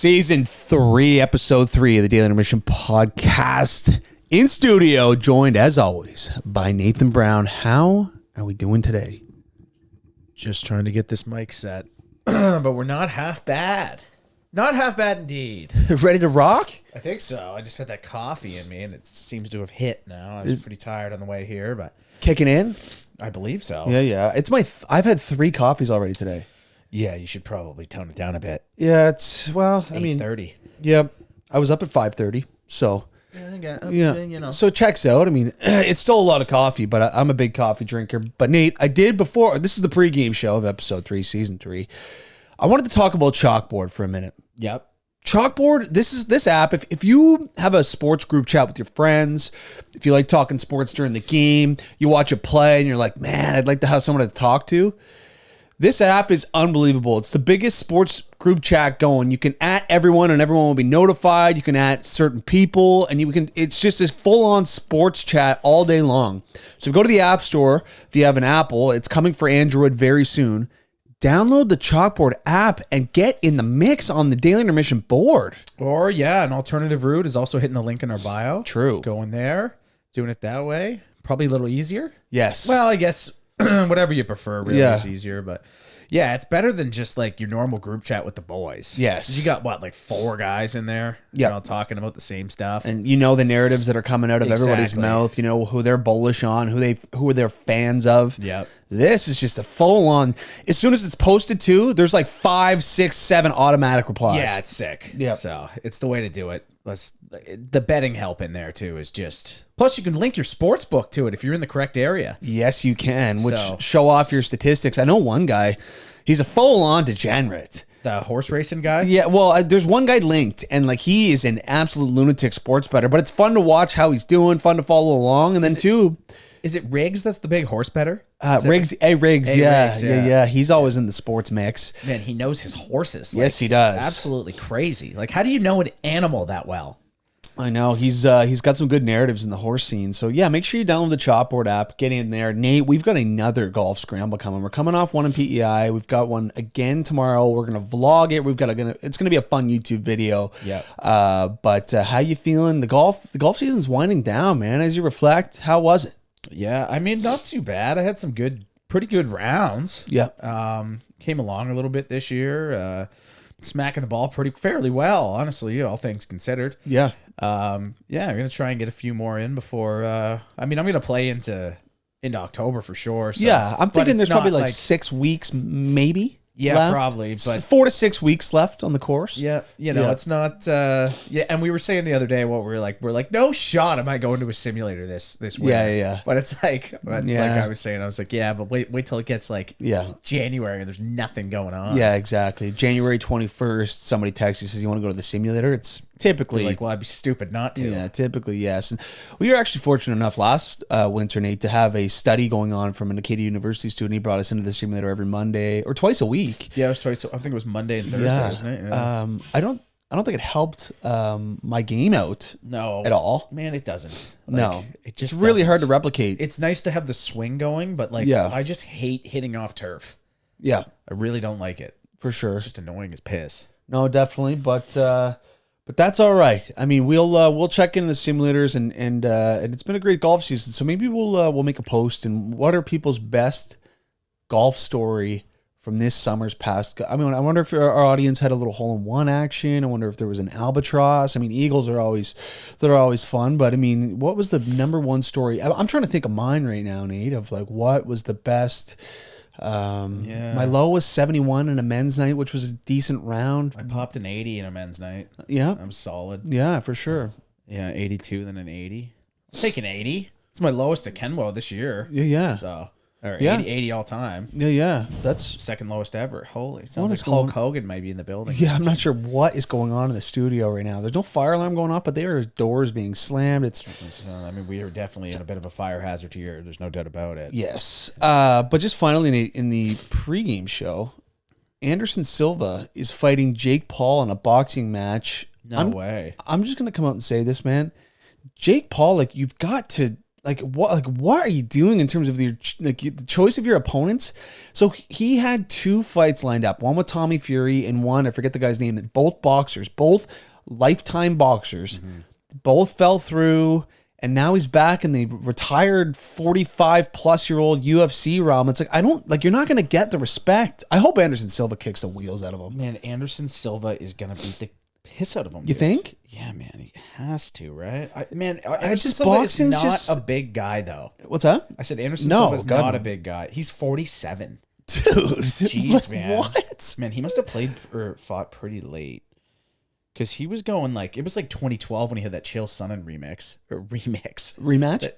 Season 3, Episode 3 of the Daily Intermission podcast. In studio, joined as always by Nathan Brown. How are we doing today? Just trying to get this mic set. But we're not half bad. Not half bad indeed. Ready to rock? I think so. I just had that coffee in me and it seems to have hit now. I was pretty tired on the way here, but Kicking in? I believe so. Yeah. It's I've had 3 coffees already today. Yeah, you should probably tone it down a bit. Yeah, it's, well, I mean, 8:30. yeah, I was up at 5:30, so. Yeah, you know. So it checks out. I mean, it's still a lot of coffee, but I'm a big coffee drinker. But Nate, I did before, this is the pregame show of Episode 3, Season 3. I wanted to talk about Chalkboard for a minute. Yep. Chalkboard, this app, if you have a sports group chat with your friends, if you like talking sports during the game, you watch a play and you're like, man, I'd like to have someone to talk to. This app is unbelievable. It's the biggest sports group chat going. You can @, everyone and everyone will be notified. You can @ certain people and it's just this full-on sports chat all day long. So go to the App Store. If you have an Apple, it's coming for Android very soon. Download the Chalkboard app and get in the mix on the Daily Intermission board. Or, yeah, an alternative route is also hitting the link in our bio. True. Going there, doing it that way. Probably a little easier. Yes. Well, I guess whatever you prefer really Yeah. is easier, but yeah, it's better than just like your normal group chat with the boys. Yes. You got what, like 4 guys in there? Yeah. All talking about the same stuff. And you know the narratives that are coming out of everybody's Exactly. mouth, you know who they're bullish on, who are their fans of. Yep. This is just a full on, as soon as it's posted too, there's like 5, 6, 7 automatic replies. Yeah, it's sick. Yep. So it's the way to do it. The betting help in there too is just, plus you can link your sports book to it if you're in the correct area. Yes, you can, which So- show off your statistics. I know one guy, he's a full on degenerate. The horse racing guy. Yeah, well, there's one guy linked, and like he is an absolute lunatic sports bettor, but it's fun to watch how he's doing, fun to follow along, and then too, Is it Riggs that's the big horse bettor? Riggs, Riggs, A. yeah, Riggs, yeah, he's always in the sports mix. Man, he knows his horses. Yes, he does. It's absolutely crazy. Like, how do you know an animal that well? I know he's got some good narratives in the horse scene. So yeah, make sure you download the Chalkboard app, get in there. Nate, we've got another golf scramble coming. We're coming off one in PEI. We've got one again tomorrow. We're gonna vlog it. It's gonna be a fun YouTube video. Yeah. But how you feeling? The golf season's winding down, man. As you reflect, how was it? Yeah, I mean, not too bad. I had some pretty good rounds. Yeah. Came along a little bit this year. Smacking the ball fairly well, honestly, all things considered. Yeah. Yeah, I'm gonna try and get a few more in before. I'm gonna play into October for sure. So, Yeah. I'm but thinking it's there's probably not like 6 weeks, maybe. Yeah, left. probably, but 4 to 6 weeks left on the course. yeah, Yeah. it's not. Yeah, and we were saying the other day, we're like, no shot am I going to a simulator this winter. Yeah. But it's like Yeah. I was saying, I was like, yeah, but wait till it gets like Yeah. January and there's nothing going on. Yeah, exactly. January 21st, somebody texts you, says you want to go to the simulator. It's typically Like, well, I'd be stupid not to. yeah, typically yes. And we were actually fortunate enough last winter, Nate, to have a study going on from an Acadia University student. He brought us into the simulator every Monday or twice a week. Yeah, it was twice. I think it was Monday and Thursday, wasn't it? Yeah. I don't think it helped my game out No, at all. Man, it doesn't. No, it just it's really hard to doesn't. replicate. It's nice to have the swing going, but like, Yeah. I just hate hitting off turf. Yeah, I really don't like it. for sure. It's just annoying as piss. No, definitely, but that's all right. I mean, we'll check in the simulators and it's been a great golf season. So maybe we'll make a post and what are people's best golf story from this summer's past. I mean, I wonder if our audience had a little hole-in-one action. I wonder if there was an albatross. I mean, eagles are always fun, but I mean, what was the number one story? I'm trying to think of mine right now, Nate, of like what was the best. My low was 71 in a men's night, which was a decent round. I popped an 80 in a men's night. Yeah, I'm solid. yeah, for sure. Yeah, 82, then an 80. I'll take an 80. It's my lowest at Kenwo this year. Yeah. So, or Yeah. 80 all time. Yeah. That's Second lowest ever. Holy, What sounds like is going Hulk on? Hogan might be in the building. yeah. I'm not sure what is going on in the studio right now. There's no fire alarm going off, but there are doors being slammed. It's I mean, we are definitely in a bit of a fire hazard here. There's no doubt about it. yes. But just finally in the pregame show, Anderson Silva is fighting Jake Paul in a boxing match. No way. I'm just gonna come out and say this, man. Jake Paul, like you've got to what are you doing in terms of the choice of your opponents? So he had 2 fights lined up, one with Tommy Fury and one, I forget the guy's name, that both boxers, both lifetime boxers, both fell through, and now he's back in the retired 45-plus-year-old UFC realm. It's you're not going to get the respect. I hope Anderson Silva kicks the wheels out of him. Man, Anderson Silva is going to beat the piss out of him. You think? Yeah, man, he has to, right? Anderson just Silva boxing's is not just a big guy, though. What's that? I said Anderson No, Silva's God, not no. a big guy. He's 47. Dude, Jeez, man. What? Man, he must have played or fought pretty late. Because he was going it was like 2012 when he had that Chael Sonnen remix. Rematch?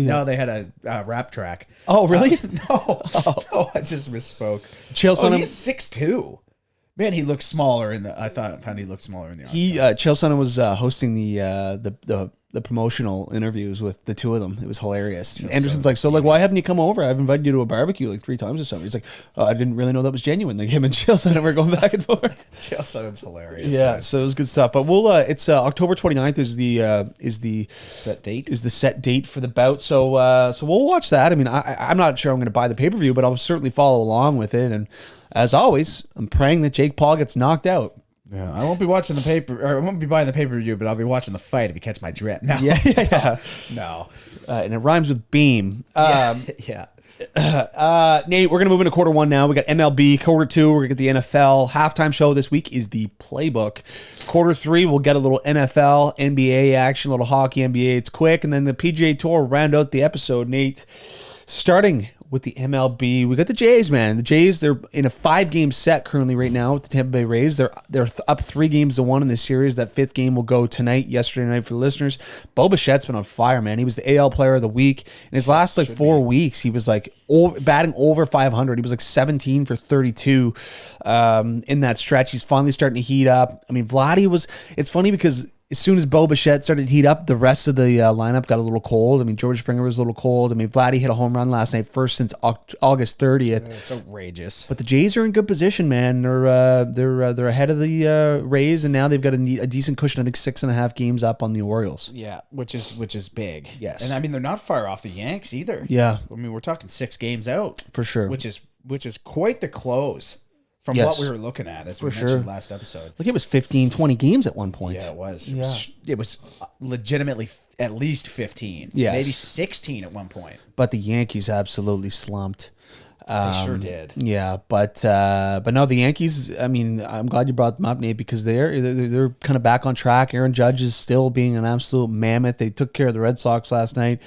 No, they had a rap track. Oh, really? No, I just misspoke. Chael Sonnen. He's 6'2". Man, he looked smaller I found he looked smaller in the Chael Sonnen was hosting the promotional interviews with the 2 of them. It was hilarious. Anderson's like, why haven't you come over? I've invited you to a barbecue like 3 times or something. He's like, I didn't really know that was genuine. Like him and Chael Sonnen were going back and forth. Chael Sonnen's hilarious. Yeah, so it was good stuff. But we'll it's October 29th is the set date for the bout. So we'll watch that. I mean, I'm not sure I'm going to buy the pay-per-view, but I'll certainly follow along with it. And as always, I'm praying that Jake Paul gets knocked out. Yeah, I won't be watching I won't be buying the pay-per-view, but I'll be watching the fight if you catch my drift. No. Yeah. No. And it rhymes with beam. Yeah. Nate, we're going to move into quarter 1 now. We got MLB. Quarter 2, we're going to get the NFL. Halftime show this week is the playbook. Quarter 3, we'll get a little NFL, NBA action, a little hockey, NBA. It's quick. And then the PGA Tour will round out the episode, Nate. Starting with the MLB, we got the Jays, man. The Jays, they're in a 5-game set currently right now with the Tampa Bay Rays. They're up 3-1 in this series. That 5th game will go tonight, yesterday night for the listeners. Bo Bichette's been on fire, man. He was the AL Player of the Week. In his last 4 weeks, he was batting over 500. He was 17 for 32 in that stretch. He's finally starting to heat up. I mean, it's funny because as soon as Bo Bichette started to heat up, the rest of the lineup got a little cold. I mean, George Springer was a little cold. I mean, Vladdy hit a home run last night, first since August 30th. It's outrageous. But the Jays are in good position, man. They're ahead of the Rays, and now they've got a decent cushion. I think 6.5 games up on the Orioles. Yeah, which is big. Yes, and I mean they're not far off the Yanks either. Yeah, I mean we're talking 6 games out for sure, which is quite the close. From what we were looking at, as we mentioned last episode. Like it was 15, 20 games at one point. Yeah, it was. Yeah. It was legitimately at least 15. Yes. Maybe 16 at one point. But the Yankees absolutely slumped. They sure did. Yeah, but no, the Yankees, I mean, I'm glad you brought them up, Nate, because they're kind of back on track. Aaron Judge is still being an absolute mammoth. They took care of the Red Sox last night.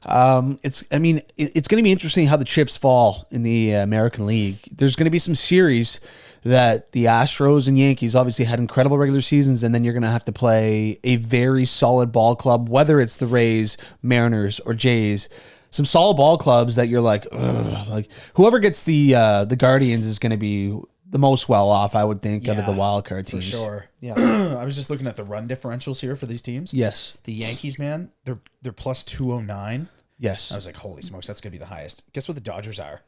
It's going to be interesting how the chips fall in the American League. There's going to be some series that the Astros and Yankees obviously had incredible regular seasons, and then you're going to have to play a very solid ball club, whether it's the Rays, Mariners, or Jays. Some solid ball clubs that you're like, ugh, like whoever gets the Guardians is going to be the most well off, I would think, out of the wild card teams. For sure. Yeah. I was just looking at the run differentials here for these teams. Yes. The Yankees, man, they're plus 209. Yes. I was like, holy smokes, that's gonna be the highest. Guess what the Dodgers are?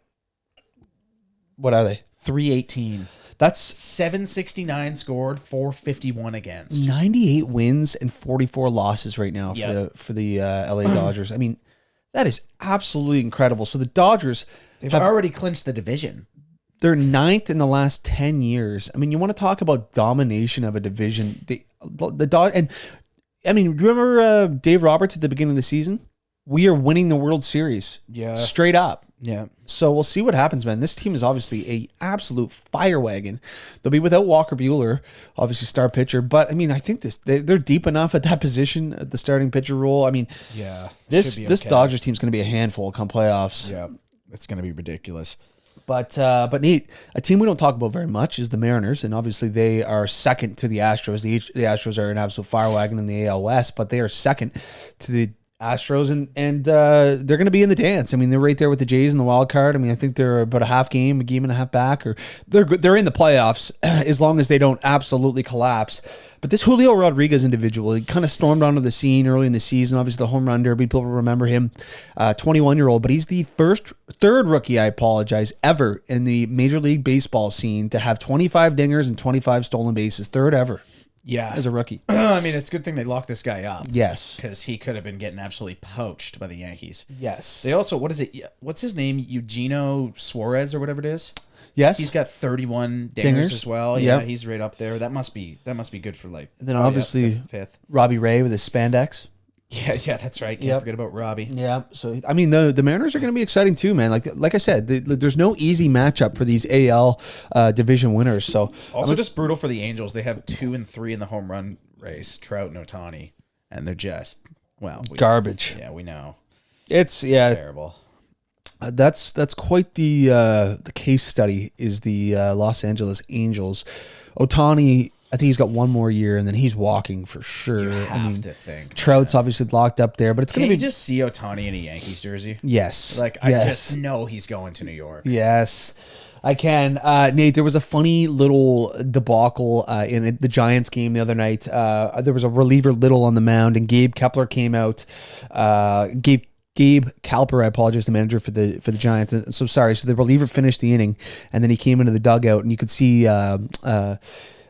What are they? 318. That's 769 scored, 451 against. 98 wins and 44 losses right now for the LA Dodgers. I mean, that is absolutely incredible. So the Dodgers They've already clinched the division. They're 9th in the last 10 years. I mean, you want to talk about domination of a division. The Dodgers, and I mean, remember Dave Roberts at the beginning of the season? We are winning the World Series. Yeah. Straight up. Yeah. So we'll see what happens, man. This team is obviously a absolute fire wagon. They'll be without Walker Buehler, obviously star pitcher. But I mean, I think they're deep enough at that position, at the starting pitcher role. I mean, yeah, this Dodgers team's going to be a handful come playoffs. Yeah, it's going to be ridiculous. But Nate, a team we don't talk about very much is the Mariners, and obviously they are second to the Astros. The Astros are an absolute fire wagon in the AL West, but they are second to the Astros, and they're going to be in the dance. I mean, they're right there with the Jays in the wild card. I mean, I think they're about a game and a half back, or they're in the playoffs as long as they don't absolutely collapse. But this Julio Rodriguez individual, he kind of stormed onto the scene early in the season. Obviously, the home run derby, people remember him, 21-year-old. But he's the third rookie, ever in the Major League Baseball scene to have 25 dingers and 25 stolen bases. Third ever. Yeah. as a rookie. I mean, it's a good thing they locked this guy up. Yes. Because he could have been getting absolutely poached by the Yankees. Yes. They also, what is it? What's his name? Eugenio Suarez or whatever it is? Yes. He's got 31 dingers, Dingers. as well. Yep. Yeah, he's right up there. That must be good for like. And then obviously fifth. Robbie Ray with his spandex. Yeah, that's right. Can't forget about Robbie. Yeah, so I mean the Mariners are going to be exciting too, man. Like I said, there's no easy matchup for these AL division winners. So Also, just brutal for the Angels. They have 2 and 3 in the home run race, Trout and Ohtani, and they're just garbage. Yeah, we know. It's Terrible. That's quite the case study. Is the Los Angeles Angels? Ohtani, I think he's got one more year, and then he's walking for sure. You have to think. Trout's obviously locked up there, but it's going to be you just see Ohtani in a Yankees jersey? Yes. I just know he's going to New York. Yes, I can. Nate, there was a funny little debacle in the Giants game the other night. There was a reliever Little on the mound, and Gabe Kepler came out. Gabe Kalper, I apologize, the manager for the Giants. And so sorry. So the reliever finished the inning, and then he came into the dugout, and you could see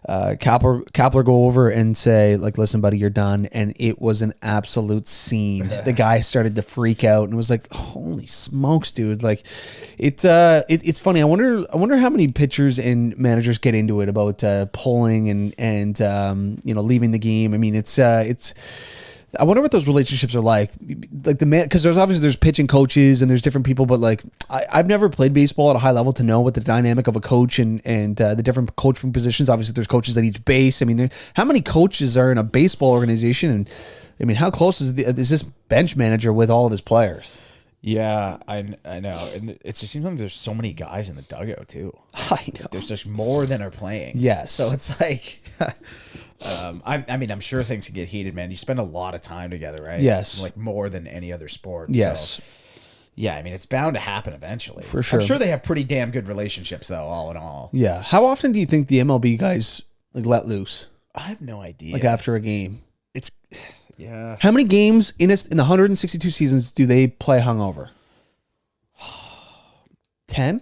Kapler go over and say, like, listen, buddy, you're done. And it was an absolute scene. The guy started to freak out and was like, holy smokes, dude. Like, it's funny. I wonder how many pitchers and managers get into it about pulling and leaving the game. I mean, it's I wonder what those relationships are like the man, because there's pitching coaches and there's different people, but like I've never played baseball at a high level to know what the dynamic of a coach and the different coaching positions. Obviously, there's coaches at each base. I mean, how many coaches are in a baseball organization? And I mean, how close is this bench manager with all of his players? Yeah, I know, and it just seems like there's so many guys in the dugout too. I know there's just more than are playing. Yes, so it's like. I mean, I'm sure things can get heated, man. You spend a lot of time together, right? Yes. Like more than any other sport. Yes. So, yeah, I mean, it's bound to happen eventually. For sure. I'm sure they have pretty damn good relationships, though, all in all. Yeah. How often do you think the MLB guys like let loose? I have no idea. Like after a game? Yeah. How many games in the 162 seasons do they play hungover? 10?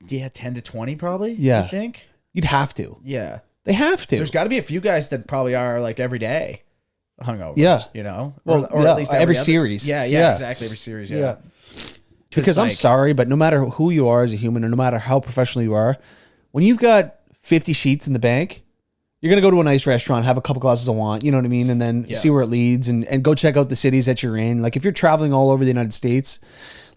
Yeah, 10 to 20 probably. Yeah. I think. You'd have to. Yeah. They have to. There's got to be a few guys that probably are like every day hungover. Yeah. You know? Well, or at least every series. Yeah, exactly. Every series, yeah. Because I'm sorry, but no matter who you are as a human, and no matter how professional you are, when you've got 50 sheets in the bank, you're going to go to a nice restaurant, have a couple glasses of wine, you know what I mean? And then see where it leads and go check out the cities that you're in. Like if you're traveling all over the United States,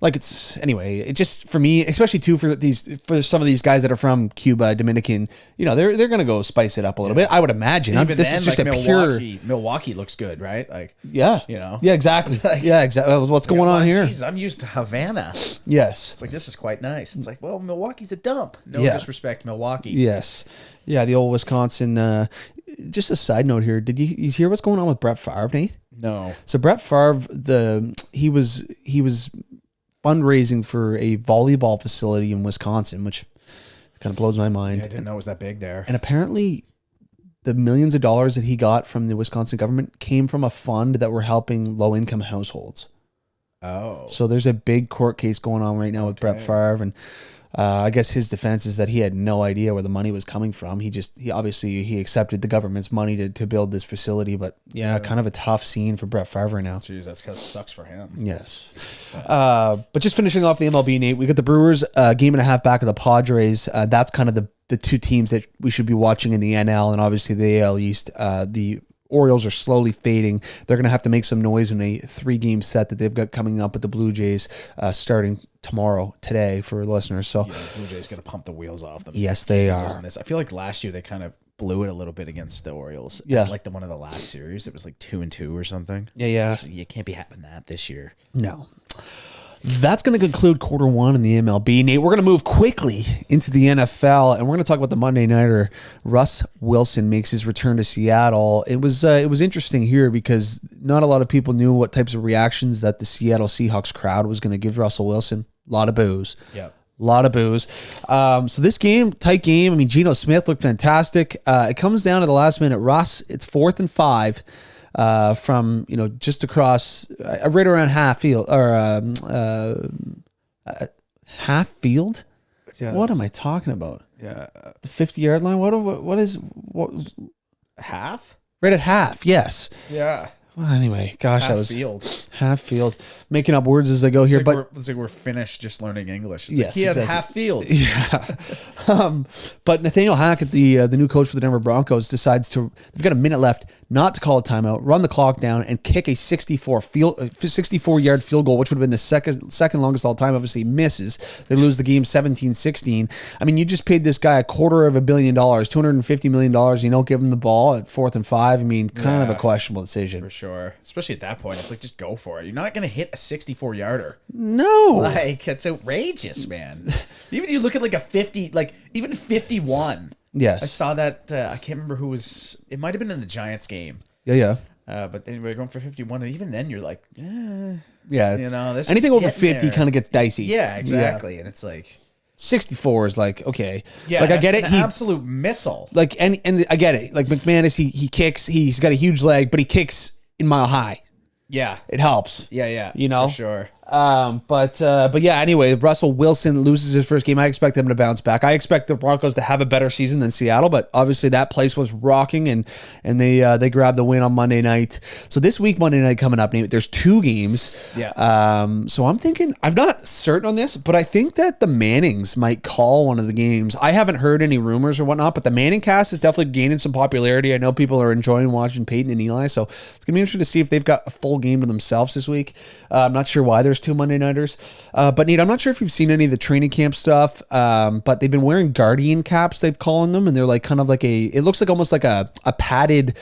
like it just, for me, especially too, for some of these guys that are from Cuba, Dominican, they're going to go spice it up a little bit. I would imagine. Even this then, is just like a Milwaukee looks good, right? Like, yeah, yeah, exactly. Yeah, exactly. What's going on here? Geez, I'm used to Havana. Yes. It's like, this is quite nice. It's like, well, Milwaukee's a dump. No disrespect, Milwaukee. Yes. Yeah, the old Wisconsin. Just a side note here. Did you hear what's going on with Brett Favre, Nate? No. So Brett Favre, he was fundraising for a volleyball facility in Wisconsin, which kind of blows my mind. Yeah, I didn't know it was that big there. And apparently the millions of dollars that he got from the Wisconsin government came from a fund that were helping low-income households. Oh. So there's a big court case going on right now with Brett Favre, and I guess his defense is that he had no idea where the money was coming from. He obviously accepted the government's money to build this facility, but kind of a tough scene for Brett Favre right now. Jeez, that's because it sucks for him. Yes. But just finishing off the MLB, Nate, we got the Brewers game and a half back of the Padres. That's kind of the two teams that we should be watching in the NL, and obviously the AL East. The Orioles are slowly fading. They're going to have to make some noise in a 3-game set that they've got coming up with the Blue Jays starting today for listeners. So the Blue Jays got to pump the wheels off them. Yes, they are. I feel like last year they kind of blew it a little bit against the Orioles. Yeah. Like one of the last series, it was like 2-2 or something. Yeah. So you can't be having that this year. No. That's going to conclude quarter one in the MLB. Nate, we're going to move quickly into the NFL, and we're going to talk about the Monday Nighter. Russ Wilson makes his return to Seattle. It was interesting here because not a lot of people knew what types of reactions that the Seattle Seahawks crowd was going to give Russell Wilson. A lot of boos. Yeah. A lot of boos. So this game, tight game. I mean, Geno Smith looked fantastic. It comes down to the last minute. Russ, it's 4th and 5. From just across right around half field or half field. Yeah, what am I talking about? Yeah, the 50-yard line. What half. Right at half, yes. Yeah. Well, anyway, gosh, Half that was field. half field. Making up words as I go here, but It's like we're finished just learning English. It's yes, like he had exactly. half field. Yeah. But Nathaniel Hackett, the new coach for the Denver Broncos, decides to. They've got a minute left, not to call a timeout, run the clock down, and kick a 64-yard field goal, which would have been the second longest all time. Obviously, he misses. They lose the game 17-16. I mean, you just paid this guy $250 million, $250 million. You don't give him the ball at 4th and 5. I mean, kind of a questionable decision. For sure. Especially at that point. It's like, just go for it. You're not going to hit a 64-yarder. No. Like, it's outrageous, man. Even you look at like a 50, like even 51. Yes. I saw that. I can't remember who was. It might have been in the Giants game. Yeah. But then we're going for 51, and even then you're like, Yeah. you know, this anything is over getting 50 there. kind of gets dicey. Yeah, exactly. And it's like, 64 is like, okay. yeah, like I get it. An absolute missile. Like and I get it. Like McManus, he kicks. He's got a huge leg, but he kicks in mile high. Yeah, It helps. yeah. You know? for sure. But yeah. Anyway, Russell Wilson loses his first game. I expect them to bounce back. I expect the Broncos to have a better season than Seattle, but obviously that place was rocking, and they grabbed the win on Monday night. So this week, Monday night coming up, Nate, there's 2 games. Yeah. So I'm thinking, I'm not certain on this, but I think that the Mannings might call one of the games. I haven't heard any rumors or whatnot, but the Manning cast is definitely gaining some popularity. I know people are enjoying watching Peyton and Eli, so it's gonna be interesting to see if they've got a full game to themselves this week. I'm not sure why there's 2 Monday nighters. But Nate, I'm not sure if you've seen any of the training camp stuff, but they've been wearing Guardian caps, they've calling them, and they're like kind of like it looks like almost like a padded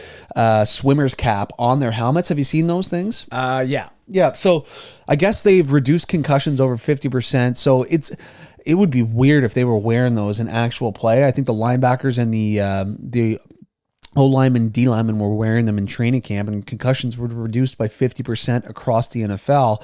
swimmer's cap on their helmets. Have you seen those things? Yeah. Yeah, so I guess they've reduced concussions over 50%. So it would be weird if they were wearing those in actual play. I think the linebackers and the O linemen, D linemen were wearing them in training camp, and concussions were reduced by 50% across the NFL.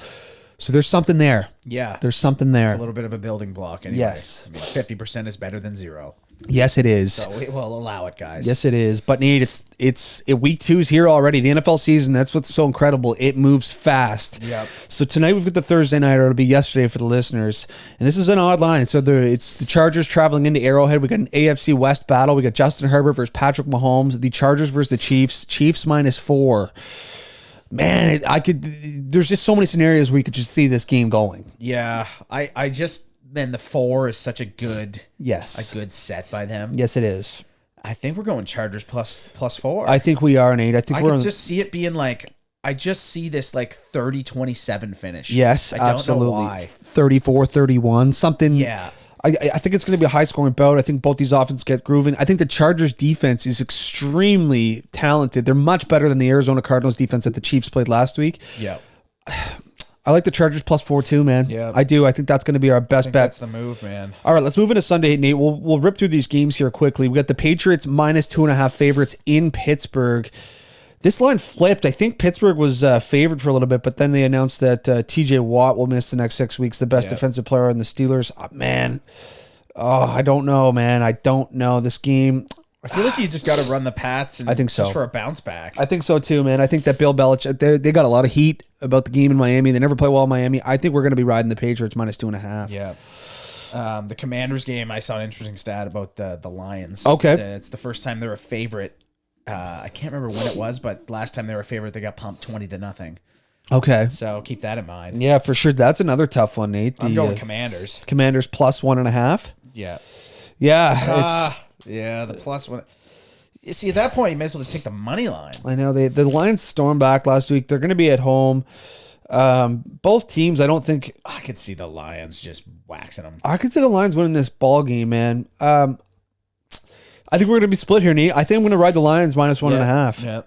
So there's something there. Yeah. There's something there. It's a little bit of a building block. Anyway. Yes. I mean, 50% is better than 0. Yes, it is. So we will allow it, guys. Yes, it is. But Nate, it's week 2's here already. The NFL season, that's what's so incredible. It moves fast. Yep. So tonight we've got the Thursday night, or it'll be yesterday for the listeners. And this is an odd line. So it's the Chargers traveling into Arrowhead. We got an AFC West battle. We got Justin Herbert versus Patrick Mahomes. The Chargers versus the Chiefs. Chiefs -4. Man, there's just so many scenarios where you could just see this game going. Yeah. Man, the 4 is such a good Yes. set by them. Yes, it is. I think we're going Chargers plus 4. I think we are, Nate. I think I we're can on. just see it being like, I just see this like 30-27 finish. Yes, I don't absolutely. know why. 34-31, something. Yeah. I think it's going to be a high-scoring bout. I think both these offenses get grooving. I think the Chargers' defense is extremely talented. They're much better than the Arizona Cardinals' defense that the Chiefs played last week. Yeah. I like the Chargers +4 too, man. Yeah. I do. I think that's going to be our best bet. That's the move, man. All right, let's move into Sunday, Nate. We'll rip through these games here quickly. We got the Patriots -2.5 favorites in Pittsburgh. This line flipped. I think Pittsburgh was favored for a little bit, but then they announced that TJ Watt will miss the next 6 weeks, the best defensive player on the Steelers. I don't know, man. I don't know. This game, I feel like you just got to run the Pats. And I think so. Just for a bounce back. I think so too, man. I think that Bill Belichick, they got a lot of heat about the game in Miami. They never play well in Miami. I think we're going to be riding the Patriots -2.5. Yeah. The Commanders game, I saw an interesting stat about the Lions. Okay. It's the first time they're a favorite. I can't remember when it was, but last time they were a favorite, they got pumped 20-0. Okay. So keep that in mind. Yeah, for sure. That's another tough one, Nate. I'm going Commanders. Commanders +1.5. Yeah. Yeah. Yeah, the +1. You see, at that point, you may as well just take the money line. I know the Lions stormed back last week. They're going to be at home. Both teams, I don't think. I could see the Lions just waxing them. I could see the Lions winning this ball game, man. I think we're going to be split here, Nate. I think I'm going to ride the Lions -1.5. Yeah.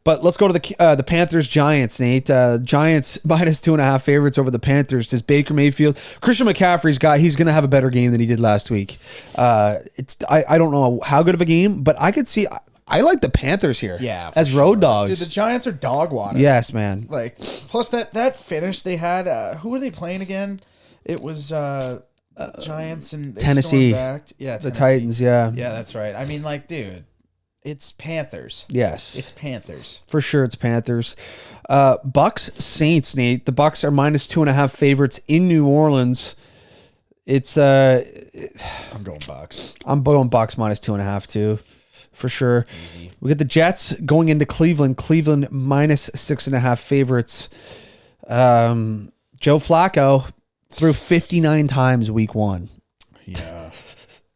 But let's go to the Panthers Giants, Nate. Giants -2.5 favorites over the Panthers. Does Baker Mayfield, Christian McCaffrey's guy, he's going to have a better game than he did last week. I don't know how good of a game, but I could see. I like the Panthers here. Yeah, as road dogs. Dude, the Giants are dog water. Yes, man. Like, plus that finish they had. Who were they playing again? It was Giants and they Tennessee. stormed back. Yeah, The Titans. Yeah. Yeah, that's right. I mean, like, dude, it's Panthers. Yes. It's Panthers. For sure, it's Panthers. Bucks Saints, Nate. The Bucks are -2.5 favorites in New Orleans. It's I'm going Bucks. I'm going Bucks -2.5 too. for sure. Easy. We get the Jets going into Cleveland. Cleveland minus 6.5 favorites. Joe Flacco threw 59 times week 1. Yeah.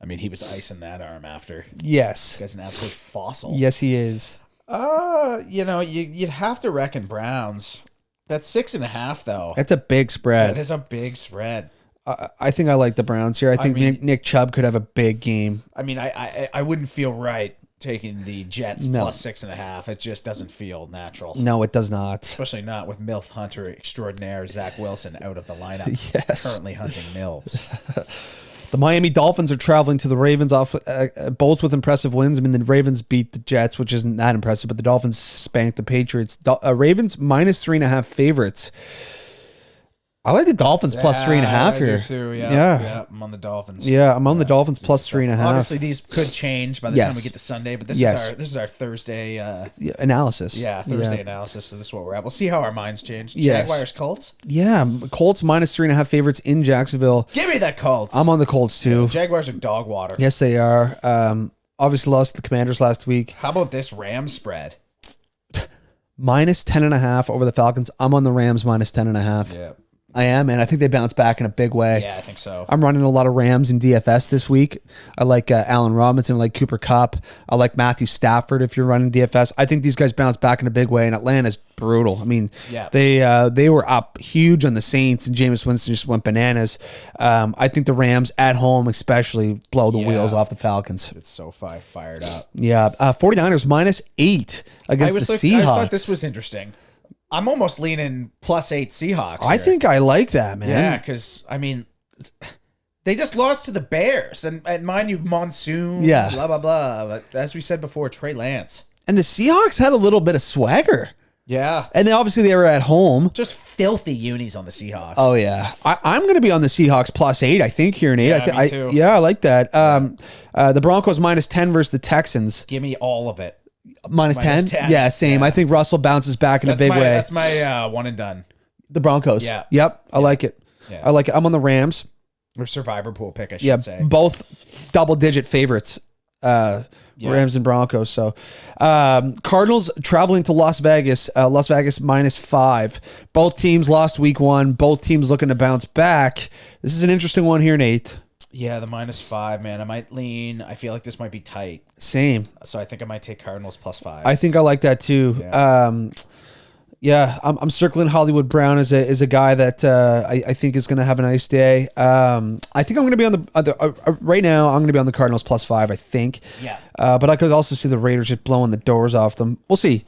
I mean, he was icing that arm after. Yes. This guy's an absolute fossil. Yes, he is. You'd have to reckon Browns. That's 6.5, though. That's a big spread. That is a big spread. I think I like the Browns here. I think Nick Chubb could have a big game. I mean, I wouldn't feel right taking the Jets plus 6.5. It just doesn't feel natural. No, it does not. Especially not with MILF hunter extraordinaire Zach Wilson out of the lineup. Yes. Currently hunting MILFs. The Miami Dolphins are traveling to the Ravens off both with impressive wins. I mean, the Ravens beat the Jets, which isn't that impressive, but the Dolphins spanked the Patriots. Ravens minus 3.5 favorites. I like the Dolphins plus 3.5 here. I do too, yeah, I'm on the Dolphins. Yeah, I'm on the Dolphins plus 3.5. Obviously, these could change by the time we get to Sunday, but this is our Thursday analysis. Yeah, Thursday analysis. So this is what we're at. We'll see how our minds change. Yes. Jaguars, Colts. Yeah, Colts minus 3.5 favorites in Jacksonville. Give me that Colts. I'm on the Colts too. Jaguars are dog water. Yes, they are. Obviously lost to the Commanders last week. How about this Rams spread? Minus 10.5 over the Falcons. I'm on the Rams minus 10.5. Yeah. I am, and I think they bounce back in a big way. Yeah, I think so. I'm running a lot of Rams in DFS this week. I like Allen Robinson. I like Cooper Kupp. I like Matthew Stafford if you're running DFS. I think these guys bounce back in a big way, and Atlanta's brutal. I mean, they were up huge on the Saints, and Jameis Winston just went bananas. I think the Rams at home especially blow the wheels off the Falcons. It's so fired up. Yeah, 49ers minus 8 against the Seahawks. I thought this was interesting. I'm almost leaning +8 Seahawks. I think I like that, man. Yeah, because, I mean, they just lost to the Bears. And mind you, Monsoon, blah, blah, blah. But as we said before, Trey Lance. And the Seahawks had a little bit of swagger. Yeah. And then obviously they were at home. Just filthy unis on the Seahawks. Oh, yeah. I'm going to be on the Seahawks +8, I think, here, Nate. Yeah, me too. I like that. The Broncos minus 10 versus the Texans. Give me all of it. Minus 10? Yeah, same. Yeah. I think Russell bounces back in a big way. That's my one and done. The Broncos. Yeah. Yep. I like it. Yeah. I like it. I'm on the Rams. Or survivor pool pick, I should say. Both double-digit favorites. Rams and Broncos. So, Cardinals traveling to Las Vegas. Las Vegas minus 5. Both teams lost week 1. Both teams looking to bounce back. This is an interesting one here, Nate. Yeah, the -5, man. I might lean. I feel like this might be tight. Same. So I think I might take Cardinals +5. I think I like that too. Yeah. I'm circling Hollywood Brown as a guy that I think is going to have a nice day. I think I'm going to be on the right now. I'm going to be on the Cardinals +5. I think. Yeah. But I could also see the Raiders just blowing the doors off them. We'll see.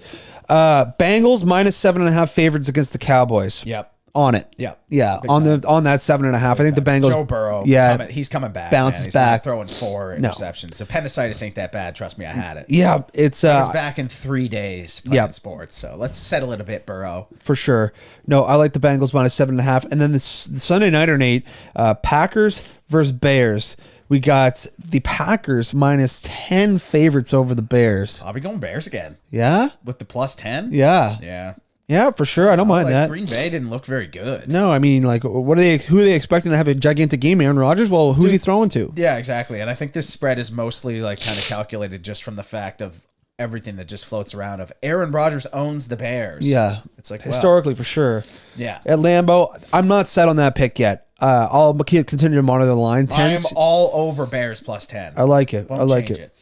Bengals minus 7.5 favorites against the Cowboys. Yep. On it. Yeah. Big on that 7.5. I think the Bengals. Joe Burrow. He's coming back. Bounces back. Throwing 4 interceptions. So appendicitis ain't that bad. Trust me, I had it. Yeah, it's he's back in 3 days playing sports. So let's settle it a bit, Burrow. For sure. No, I like the Bengals minus 7.5. And then the Sunday nighter, Nate, Packers versus Bears. We got the Packers minus 10 favorites over the Bears. I'll be going Bears again. Yeah? With the +10? Yeah. Yeah. Yeah, for sure. I don't mind that. Green Bay didn't look very good. No, I mean, like, who are they expecting to have a gigantic game? Aaron Rodgers? Well, who's he throwing to? Yeah, exactly. And I think this spread is mostly like kind of calculated just from the fact of everything that just floats around of Aaron Rodgers owns the Bears. Yeah. It's like, historically, for sure. Yeah. At Lambeau, I'm not set on that pick yet. I'll continue to monitor the line. I'm all over Bears +10. I like it. I like it.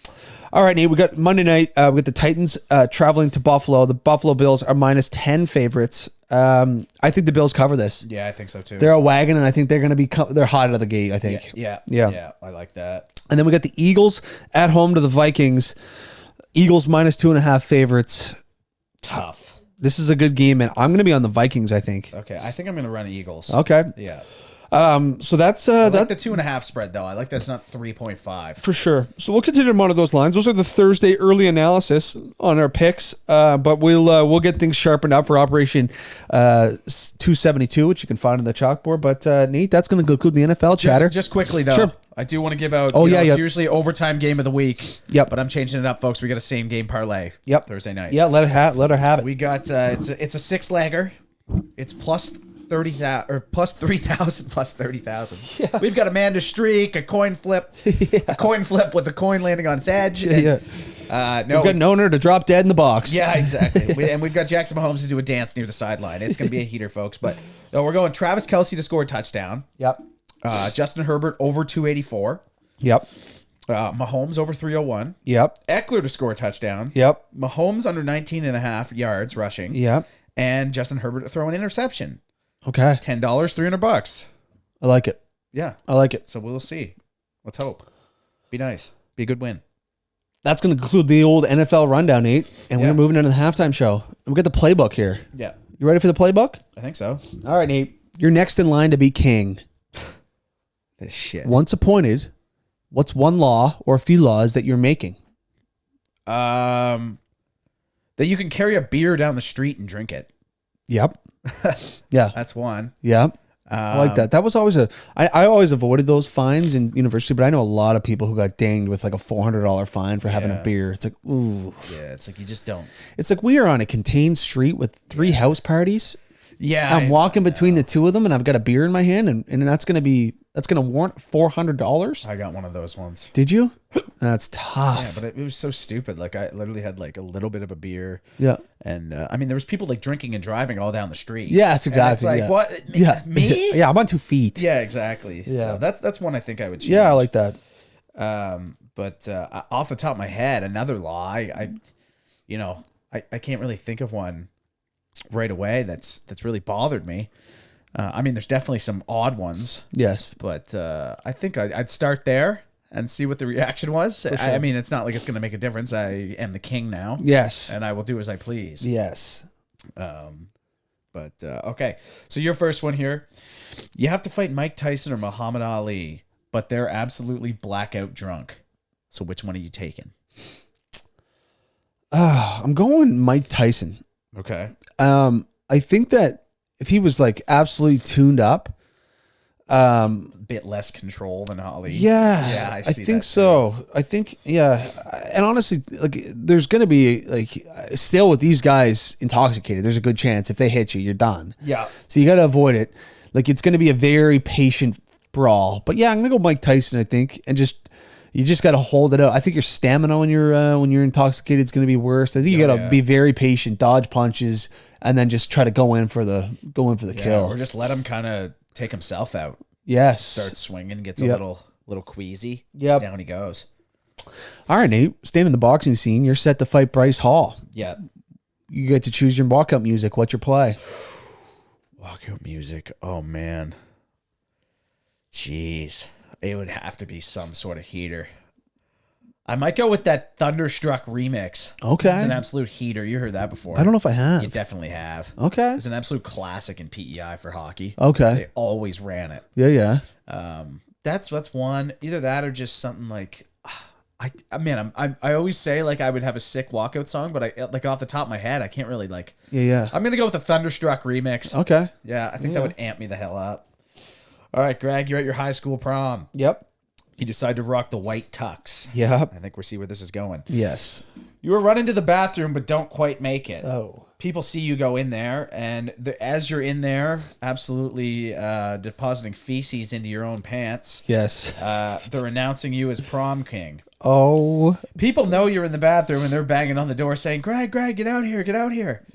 All right, Nate, we got Monday night. We got the Titans traveling to Buffalo. The Buffalo Bills are minus 10 favorites. I think the Bills cover this. Yeah, I think so too. They're a wagon, and I think they're going to be they're hot out of the gate, I think. Yeah, I like that. And then we got the Eagles at home to the Vikings. Eagles minus 2.5 favorites. Tough. This is a good game, and I'm going to be on the Vikings, I think. Okay, I think I'm going to run Eagles. Okay. Yeah. So that's I like the 2.5 spread though. I like that it's not 3.5 for sure. So we'll continue to monitor those lines. Those are the Thursday early analysis on our picks. But we'll get things sharpened up for Operation 272, which you can find on the chalkboard. But Nate, that's going to conclude the NFL chatter. Just quickly though. Sure. I do want to give out. It's usually overtime game of the week. Yep. But I'm changing it up, folks. We got a same game parlay. Yep. Thursday night. Yeah. Let her have it. We got it's a 6-legger. It's 30,000 or plus 3,000 plus 30,000. Yeah. We've got Amanda Streak, a coin flip, a coin flip with the coin landing on its edge. No, we've got an owner to drop dead in the box. Yeah, exactly. And we've got Jackson Mahomes to do a dance near the sideline. It's going to be a heater, folks. But no, we're going Travis Kelce to score a touchdown. Yep. Justin Herbert over 284. Yep. Mahomes over 301. Yep. Eckler to score a touchdown. Yep. Mahomes under 19.5 yards rushing. Yep. And Justin Herbert to throw an interception. Okay. $10, $300. I like it. Yeah. I like it. So we'll see. Let's hope. Be nice. Be a good win. That's going to conclude the old NFL rundown, Nate. And we're moving into the halftime show. And we got the playbook here. Yeah. You ready for the playbook? I think so. All right, Nate. You're next in line to be king. This shit. Once appointed, what's one law or a few laws that you're making? That you can carry a beer down the street and drink it. Yep. Yeah. That's one. Yep. I like that. That was always I always avoided those fines in university, but I know a lot of people who got dinged with like a $400 fine for having a beer. It's like, ooh. Yeah, it's like you just don't. It's like we are on a contained street with 3 house parties. Yeah. I'm walking between the 2 of them and I've got a beer in my hand and that's going to warrant $400. I got one of those ones. Did you? That's tough. Yeah, but it was so stupid. Like I literally had like a little bit of a beer. Yeah. And I mean, there was people like drinking and driving all down the street. Yes, exactly. And it's like, what? Yeah. Me? Yeah, I'm on 2 feet. Yeah, exactly. Yeah. So that's one I think I would change. Yeah, I like that. But off the top of my head, another law, I can't really think of one right away that's really bothered me. I mean, there's definitely some odd ones. Yes. But I think I'd start there and see what the reaction was. Sure. I mean, it's not like it's going to make a difference. I am the king now. Yes. And I will do as I please. Yes. But okay. So your first one here. You have to fight Mike Tyson or Muhammad Ali, but they're absolutely blackout drunk. So which one are you taking? I'm going Mike Tyson. Okay. I think that if he was like absolutely tuned up, A bit less control than Ali. Yeah, I I see think that so. too. I think, yeah. And honestly, like, there's going to be, like, still with these guys intoxicated, there's a good chance if they hit you, you're done. Yeah. So you got to avoid it. Like, it's going to be a very patient brawl. But yeah, I'm going to go Mike Tyson, I think, and you just got to hold it out. I think your stamina when you're intoxicated is going to be worse. I think you got to be very patient, dodge punches, and then just try to go in for the kill. Or just let him kind of take himself out. Yes. Starts swinging, gets a little queasy. Yep. Down he goes. All right, Nate. Staying in the boxing scene, you're set to fight Bryce Hall. Yeah. You get to choose your walkout music. What's your play? Walkout music. Oh, man. Jeez. It would have to be some sort of heater. I might go with that Thunderstruck remix. Okay. It's an absolute heater. You heard that before. I don't know if I have. You definitely have. Okay. It's an absolute classic in PEI for hockey. Okay. They always ran it. Yeah. That's one. Either that or just something like I always say like I would have a sick walkout song, but I like off the top of my head I can't really like. Yeah. I'm gonna go with the Thunderstruck remix. Okay. Yeah, I think that would amp me the hell up. All right, Greg, you're at your high school prom. Yep. You decide to rock the white tux. Yep. I think we see where this is going. Yes. You were running to the bathroom, but don't quite make it. Oh. People see you go in there, and as you're in there, absolutely depositing feces into your own pants. Yes. They're announcing you as prom king. Oh. People know you're in the bathroom, and they're banging on the door saying, Greg, get out here, get out here.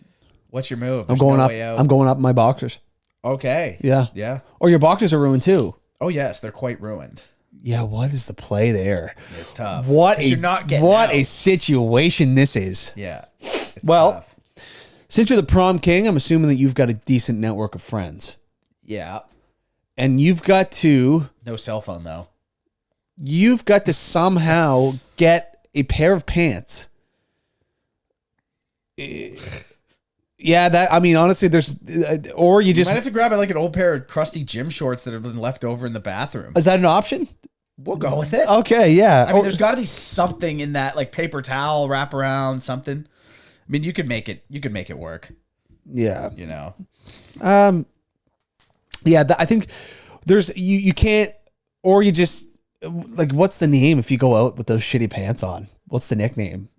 What's your move? I'm going up. I'm going up in my boxers. Okay. Yeah. Yeah. Or your boxers are ruined too. Oh, yes, they're quite ruined. Yeah, what is the play there? It's tough. You're not getting out. A situation this is. Yeah. Well, tough. Since you're the prom king, I'm assuming that you've got a decent network of friends. Yeah. And you've got to... No cell phone, though. You've got to somehow get a pair of pants. Yeah, that, I mean, honestly, there's... Or you just... might have to grab like an old pair of crusty gym shorts that have been left over in the bathroom. Is that an option? We'll go with it. Okay, yeah. I mean, there's got to be something in that, like paper towel, wrap around, something. I mean, you could make it work. Yeah. You know. Yeah, I think there's you can't, or you just like, what's the name if you go out with those shitty pants on? What's the nickname?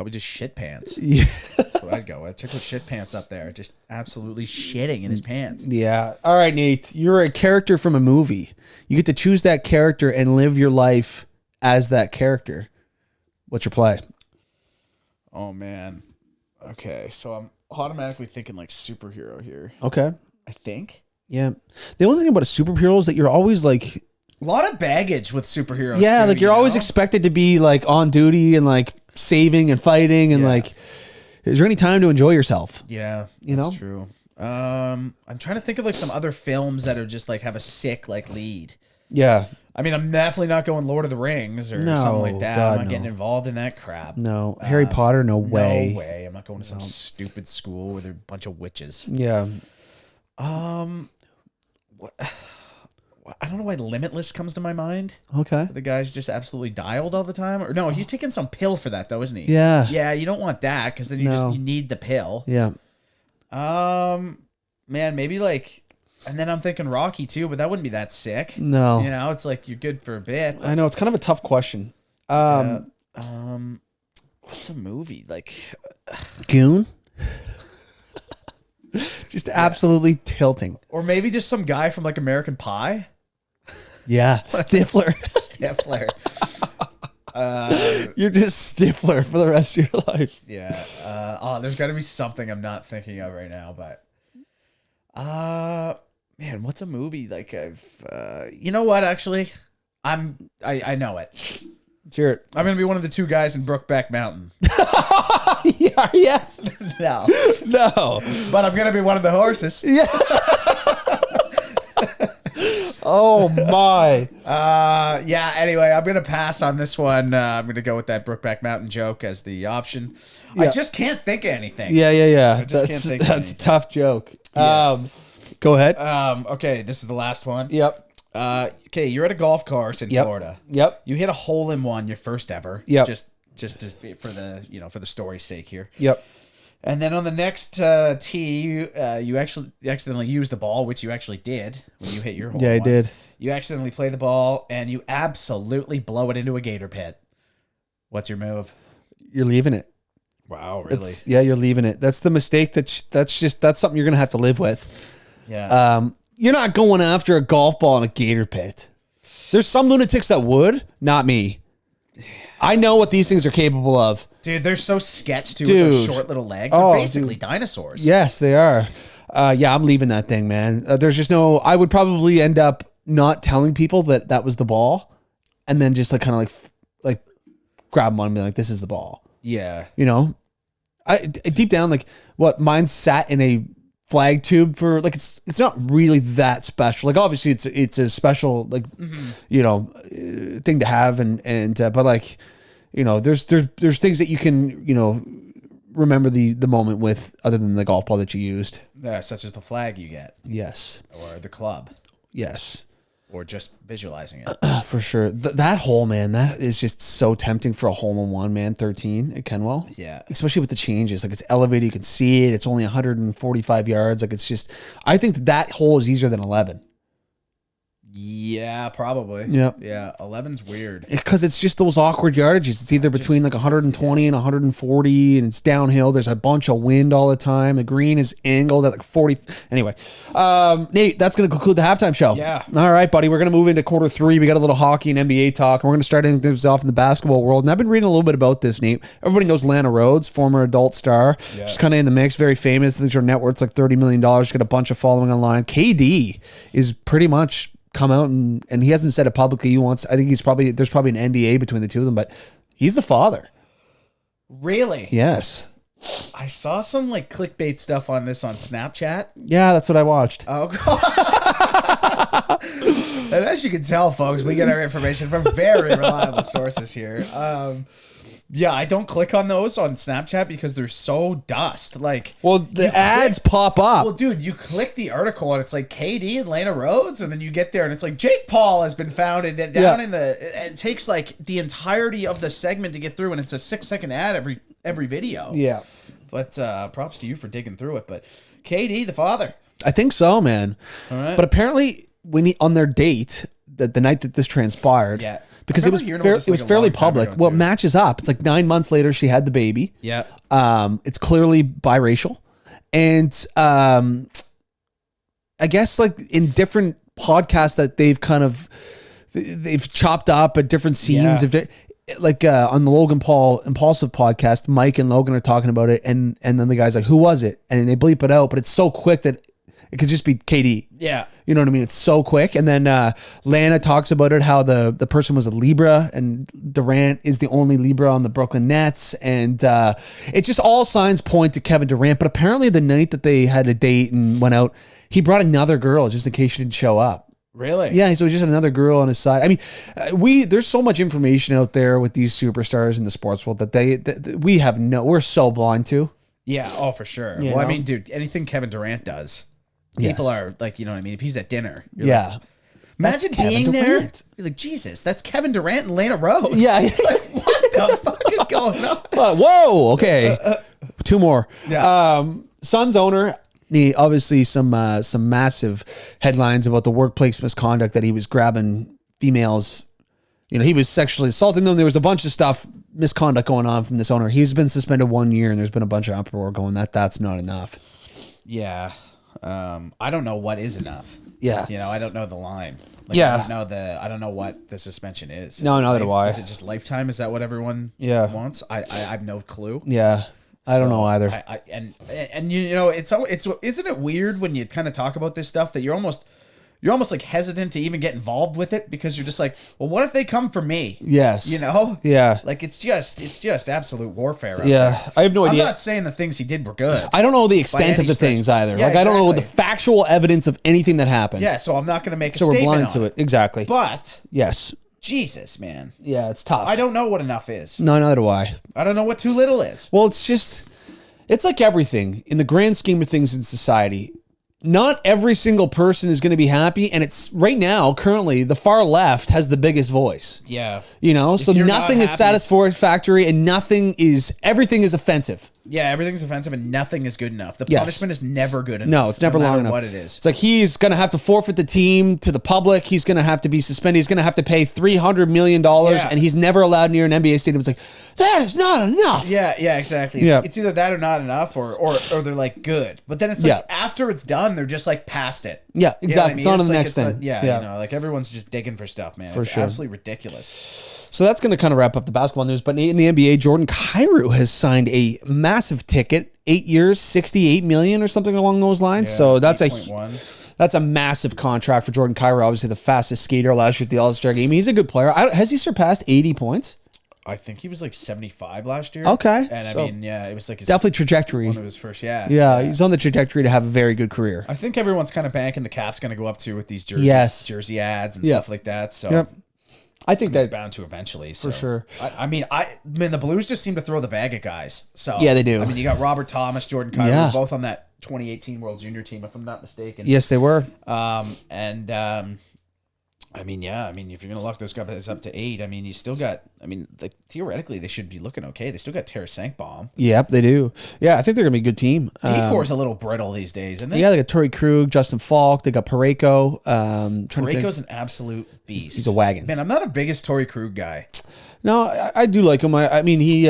Probably just shit pants. Yeah. That's what I'd go with. Chick with shit pants up there, just absolutely shitting in his pants. Yeah. All right, Nate. You're a character from a movie. You get to choose that character and live your life as that character. What's your play? Oh man. Okay, so I'm automatically thinking like superhero here. Okay. I think. Yeah. The only thing about a superhero is that you're always like A lot of baggage with superheroes. yeah, too, like you're always expected to be like on duty and like saving and fighting and like is there any time to enjoy yourself? Yeah, You that's know? true. I'm trying to think of like some other films that are just like have a sick like lead. Yeah. I mean, I'm definitely not going Lord of the Rings or No, something like that. God, I'm not no. getting involved in that crap. No. Harry Potter, no way. No way. I'm not going to some stupid school where there are a bunch of witches. Yeah. What? I don't know why Limitless comes to my mind. Okay. The guy's just absolutely dialed all the time. Or no, he's taking some pill for that though, isn't he? Yeah. Yeah, you don't want that because then you need the pill. Yeah. Man, maybe like, and then I'm thinking Rocky too, but that wouldn't be that sick. No. You know, it's like you're good for a bit. I know it's kind of a tough question. What's a movie like? Goon? Just absolutely tilting. Or maybe just some guy from like American Pie. Yeah. Stifler. Stifler. You're just Stifler for the rest of your life. Yeah. There's got to be something I'm not thinking of right now, but man, what's a movie like I've you know what, actually? I know it. Let's hear it. I'm going to be one of the two guys in Brokeback Mountain. Yeah. No. No. But I'm going to be one of the horses. Yeah. Oh my. Yeah, anyway, I'm going to pass on this one. I'm going to go with that Brokeback Mountain joke as the option. Yeah. I just can't think of anything. Yeah. I just can't think of That's a anything. tough joke. Yeah. Go ahead. Okay, this is the last one. Yep. Okay, you're at a golf course in Florida. Yep. You hit a hole in one, your first ever. Yep. Just for the for the story's sake here. Yep. And then on the next tee, you accidentally use the ball, which you actually did when you hit your hole. Yeah, I did. You accidentally play the ball, and you absolutely blow it into a gator pit. What's your move? You're leaving it. Wow, really? Yeah, you're leaving it. That's the mistake. That's something you're gonna have to live with. Yeah. You're not going after a golf ball in a gator pit. There's some lunatics that would, not me. I know what these things are capable of. Dude, they're so sketched, too, with Dude. those short little legs. They're basically dinosaurs. Yes, they are. Yeah, I'm leaving that thing, man. There's just no. I would probably end up not telling people that was the ball, and then just like kind of like grab them on and be like, "This is the ball." Yeah. You know, I deep down like what mine sat in a flag tube for like it's not really that special. Like obviously it's a special like thing to have and but like there's things that you can remember the moment with other than the golf ball that you used. Yeah, such as the flag you get. Yes. Or the club. Yes. Or just visualizing it. For sure. That hole, man, that is just so tempting for a hole in one, man. 13 at Kenwell. Yeah. Especially with the changes. Like it's elevated, you can see it. It's only 145 yards. Like it's just, I think that hole is easier than 11. Yeah, probably. Yep. Yeah, 11's weird. Because it's just those awkward yardages. It's either between like 120 and 140, and it's downhill. There's a bunch of wind all the time. The green is angled at like 40. Anyway, Nate, that's going to conclude the halftime show. Yeah. All right, buddy. We're going to move into quarter three. We got a little hockey and NBA talk. And we're going to start things off in the basketball world. And I've been reading a little bit about this, Nate. Everybody knows Lana Rhodes, former adult star. Yeah. She's kind of in the mix. Very famous. These are net worths like $30 million. She's got a bunch of following online. KD is pretty much come out and he hasn't said it publicly. I think there's probably an NDA between the two of them, but he's the father. Really? Yes. I saw some like clickbait stuff on this on Snapchat. Yeah, that's what I watched. Oh, God. And as you can tell, folks, we get our information from very reliable sources here. Yeah, I don't click on those on Snapchat because they're so dust. Like, well, the ads pop up. Well, dude, you click the article and it's like KD and Lana Rhodes, and then you get there and it's like Jake Paul has been founded down in the. And it takes like the entirety of the segment to get through, and it's a 6-second ad every video. Yeah, but props to you for digging through it. But KD, the father, I think so, man. All right. But apparently, on their date, the night that this transpired. Yeah. because it was remember hearing about this, it was like, a fairly long time public. ago, Well, it too. matches up. It's like 9 months later she had the baby. Yeah. It's clearly biracial, and I guess like in different podcasts that they've chopped up at different scenes. Yeah. Like on the Logan Paul Impulsive podcast, Mike and Logan are talking about it, and then the guy's like, "Who was it?" And they bleep it out, but it's so quick that it could just be KD. Yeah. You know what I mean? It's so quick. And then Lana talks about it, how the person was a Libra, and Durant is the only Libra on the Brooklyn Nets. And it just all signs point to Kevin Durant. But apparently the night that they had a date and went out, he brought another girl just in case she didn't show up. Really? Yeah, so just another girl on his side. I mean, there's so much information out there with these superstars in the sports world that we're so blind to. Yeah. Oh, for sure. You Well, I know? mean, dude, anything Kevin Durant does, Yes. people are like, you know what I mean? If he's at dinner, you're Yeah. like, imagine Kevin being there. Durant. You're like, Jesus, that's Kevin Durant and Lana Rose. Yeah. Like, what the fuck is going on? Whoa, okay. Two more. Yeah. Suns owner, obviously some massive headlines about the workplace misconduct, that he was grabbing females. You know, he was sexually assaulting them. There was a bunch of misconduct going on from this owner. He's been suspended 1 year, and there's been a bunch of uproar going that's not enough. Yeah. I don't know what is enough. Yeah. You know, I don't know the line. Like, Yeah. I don't know what the suspension is. No, neither do I. Is it just lifetime? Is that what everyone wants? I have no clue. Yeah. I don't know either. And you know, it's isn't it weird when you kind of talk about this stuff that you're almost like hesitant to even get involved with it, because you're just like, well, what if they come for me? Yes. You know? Yeah. Like it's just absolute warfare out Yeah. there. I have no idea. I'm not saying the things he did were good. I don't know the extent any of the stretch. things either. Yeah, like, I don't know the exactly. factual evidence of anything that happened. Yeah, so I'm not going to make a So we're statement blind on to it. Exactly. But Yes. Jesus, man. Yeah, it's tough. I don't know what enough is. No, neither do I. I don't know what too little is. Well, it's like everything in the grand scheme of things in society. Not every single person is going to be happy, and it's right now, currently, the far left has the biggest voice. Yeah. You know, so you're not nothing is happy- satisfactory, and everything is offensive. Yeah, everything's offensive and nothing is good enough. The Yes. punishment is never good enough. No, it's never long matter enough. what it is. It's like he's going to have to forfeit the team to the public. He's going to have to be suspended. He's going to have to pay $300 million, Yeah. and he's never allowed near an NBA stadium. It's like, that is not enough. Yeah, exactly. Yeah. It's either that or not enough, or they're like good. But then it's like after it's done, they're just like past it. Yeah, You know what I exactly. mean? It's on to the like- next it's thing. like- yeah, Yeah. you know, like everyone's just digging for stuff, man. It's sure. absolutely ridiculous. So that's going to kind of wrap up the basketball news. But in the NBA, Jordan Kyrou has signed a massive ticket, 8 years, $68 million or something along those lines. So that's 8.1. that's a massive contract for Jordan Kyrou. Obviously, the fastest skater last year at the All-Star game. He's a good player. Has he surpassed 80 points? I think he was like 75 last year. Okay, And I so mean, yeah, it was like his, Definitely trajectory. one of his first. Yeah, he's on the trajectory to have a very good career. I think everyone's kind of banking the cap's going to go up too with these jerseys, Yes. jersey ads and Yeah. stuff like that. So Yep. I think it's that bound to eventually. So. for sure. I mean, the Blues just seem to throw the bag at guys. So Yeah, they do. I mean, you got Robert Thomas, Jordan Kyrou, Yeah. both on that 2018 World Junior team, if I'm not mistaken. Yes, they were. I mean, yeah. I mean, if you're gonna lock those guys up to 8, I mean, you still got. I mean, like theoretically, they should be looking okay. They still got Tarasenko bomb. Yep, they do. Yeah, I think they're gonna be a good team. Decor's a little brittle these days, isn't it? Yeah, they got Torrey Krug, Justin Falk. They got Pareko. Trying to think. Parayko's an absolute beast. He's a wagon. Man, I'm not a biggest Torrey Krug guy. No, I do like him. I mean, he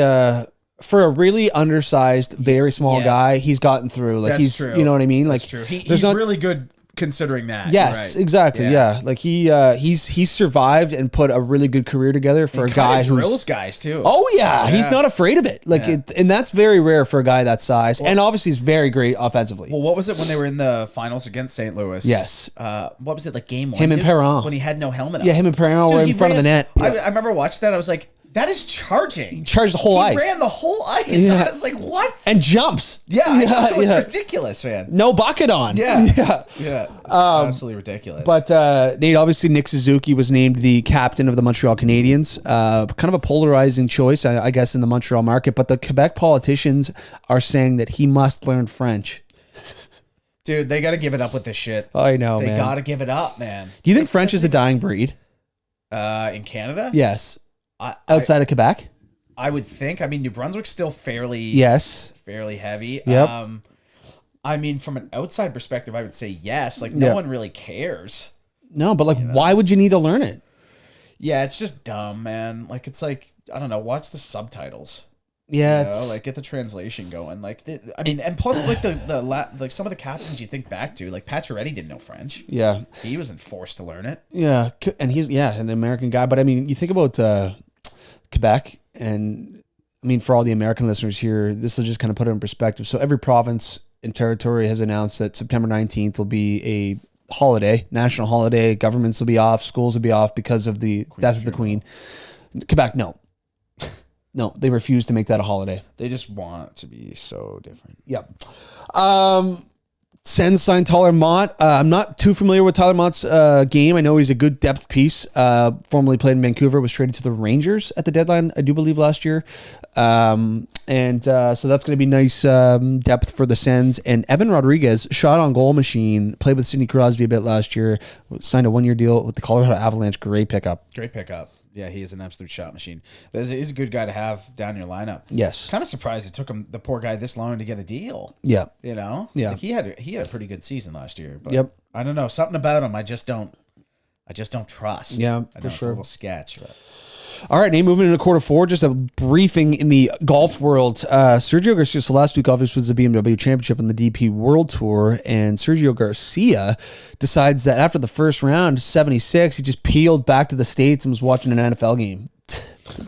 for a really undersized, very small Yeah. guy, he's gotten through. Like That's he's, true. you know what I mean? Like That's true. there's He's not. really good considering that. Yes, You're right. exactly. Yeah. Like he's survived and put a really good career together for a guy Kinda who's drills guys too. Oh yeah, he's not afraid of it. Like and that's very rare for a guy that size. And obviously he's very great offensively. Well, what was it when they were in the finals against St. Louis? Yes. What was it, like game 1? Him and Perron. when he had no helmet on. Yeah, him and Perron were he in front of the net. I remember watching that. I was like, that is charging. Charged the whole He ice. ran the whole ice. Yeah. I was like, what? And jumps. Yeah, I know, it was yeah. ridiculous, man. No bucket on. Yeah. Yeah. Yeah, it's absolutely ridiculous. But Nate, obviously Nick Suzuki was named the captain of the Montreal Canadiens. Kind of a polarizing choice, I guess, in the Montreal market. But the Quebec politicians are saying that he must learn French. dude, they got to give it up with this shit. I know, They man. got to give it up, man. Do you think French is a dying breed? In Canada? Yes. I Outside of Quebec? I would think. I mean, New Brunswick's still fairly Yes. fairly heavy. Yep. I mean, from an outside perspective, I would say yes. Like, no Yeah. one really cares. No, but like, why would you need to learn it? Yeah, it's just dumb, man. Like, it's like, I don't know, watch the subtitles. Yeah, You know, like get the translation going. Like, I mean, and plus, like like some of the captains you think back to, like Pacioretty didn't know French. yeah, He wasn't forced to learn it. yeah, and he's an American guy. But I mean, you think about Quebec, and I mean, for all the American listeners here, this will just kind of put it in perspective. So every province and territory has announced that September 19th will be a holiday, national holiday. Governments will be off, schools will be off because of the death of the Queen. Quebec, no. No, they refuse to make that a holiday. They just want to be so different. Yep. Sens signed Tyler Mott. I'm not too familiar with Tyler Mott's game. I know he's a good depth piece. Formerly played in Vancouver, was traded to the Rangers at the deadline, I do believe, last year. So that's going to be nice depth for the Sens. And Evan Rodriguez, shot on goal machine, played with Sidney Crosby a bit last year, signed a 1-year deal with the Colorado Avalanche. Great pickup. Great pickup. Yeah, he is an absolute shot machine. He's a good guy to have down your lineup. Yes. Kind of surprised it took him, the poor guy, this long to get a deal. Yeah. You know? Yeah. Like he had a pretty good season last year. But Yep. I don't know. Something about him I just don't trust. Yeah, I for know sure. It's a little sketch. But. All right, Nate, moving into quarter four, just a briefing in the golf world. Sergio Garcia, so last week obviously was the BMW Championship on the DP World Tour, and Sergio Garcia decides that after the first round, 76, he just peeled back to the States and was watching an NFL game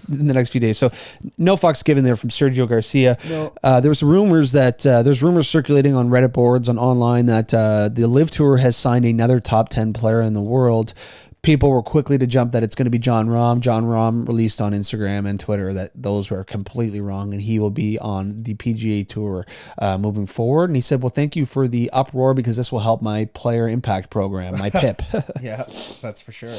in the next few days. So no fucks given there from Sergio Garcia. No. There was some rumors that there's rumors circulating on Reddit boards on online that the Live Tour has signed another top 10 player in the world. People were quickly to jump that it's going to be John Rahm. John Rahm released on Instagram and Twitter that those were completely wrong, and he will be on the PGA Tour moving forward. And he said, well, thank you for the uproar because this will help my player impact program, my PIP. Yeah, that's for sure.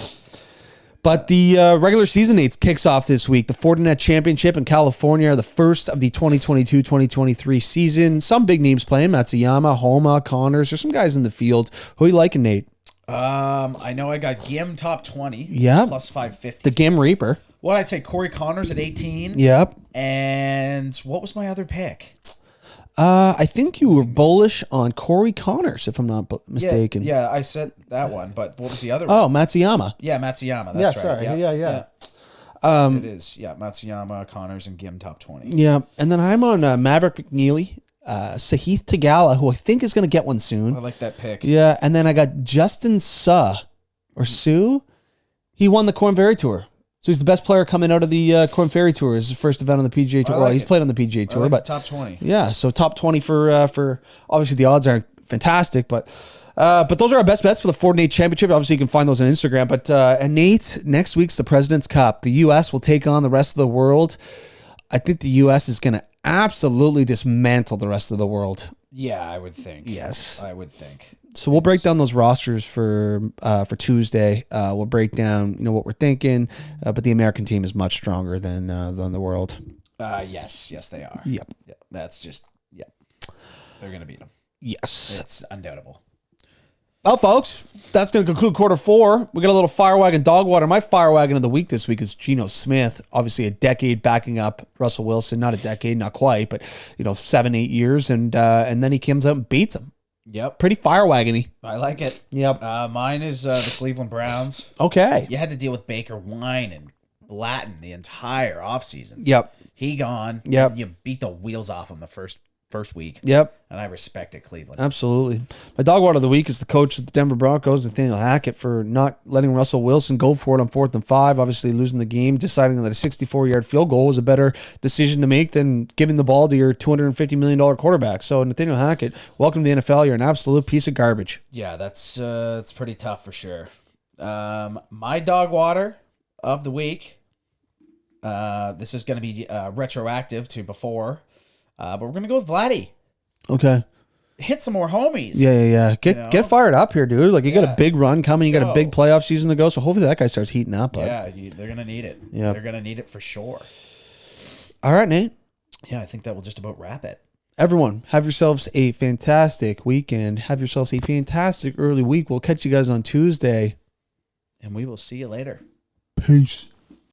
But the regular season dates kicks off this week. The Fortinet Championship in California are the first of the 2022-2023 season. Some big names playing: Matsuyama, Homa, Connors. There's some guys in the field. Who are you liking, Nate? I know I got Gim top 20. Yeah. Plus 550. The Gim Reaper. What did I take? Corey Connors at 18. Yep. And what was my other pick? I think you were bullish on Corey Connors, if I'm not mistaken. Yeah, I said that one, but what was the other one? Oh, Matsuyama. Yeah, Matsuyama. That's right. Sorry. Yeah. It is. Yeah, Matsuyama, Connors, and Gim top 20. Yeah, and then I'm on Maverick McNeely, Sahith Tagala, who I think is going to get one soon. I like that pick. Yeah, and then I got Justin Sue. He won the Corn Ferry Tour. So he's the best player coming out of the Corn Ferry Tour. It's his first event on the PGA Tour. Well, he's played on the PGA Tour, but top 20. Yeah, so top 20 for obviously the odds aren't fantastic, but those are our best bets for the Fortinet Championship. Obviously, you can find those on Instagram. But and Nate, next week's the President's Cup. The U.S. will take on the rest of the world. I think the U.S. is going to absolutely dismantle the rest of the world. Yeah, I would think. Yes, I would think. So we'll break down those rosters for Tuesday. We'll break down what we're thinking, but the American team is much stronger than the world. Yes, they are. Yep. Yeah, that's just they're gonna beat them. Yes, it's undoubtable. Well, folks, that's going to conclude quarter four. We got a little fire wagon dog water. My fire wagon of the week this week is Geno Smith. Obviously, a decade backing up Russell Wilson. Not a decade, not quite, but 7-8 years, and then he comes out and beats him. Yep. Pretty fire wagony. I like it. Yep. Mine is the Cleveland Browns. Okay. You had to deal with Baker, Wine, and Blatton the entire offseason. Yep. He gone. Yep. You beat the wheels off him the first week. Yep. And I respect it, Cleveland. Absolutely. My dog water of the week is the coach of the Denver Broncos, Nathaniel Hackett, for not letting Russell Wilson go for it on 4th and 5, obviously losing the game, deciding that a 64-yard field goal was a better decision to make than giving the ball to your $250 million quarterback. So, Nathaniel Hackett, welcome to the NFL. You're an absolute piece of garbage. Yeah, that's it's pretty tough for sure. My dog water of the week, this is going to be retroactive to before, but we're going to go with Vladdy. Okay. Hit some more homies. Yeah. Get fired up here, dude. Like, you got a big run coming. You got a big playoff season to go. So hopefully that guy starts heating up. Bud. Yeah, they're going to need it. Yeah. They're going to need it for sure. All right, Nate. Yeah, I think that will just about wrap it. Everyone, have yourselves a fantastic weekend. Have yourselves a fantastic early week. We'll catch you guys on Tuesday. And we will see you later. Peace.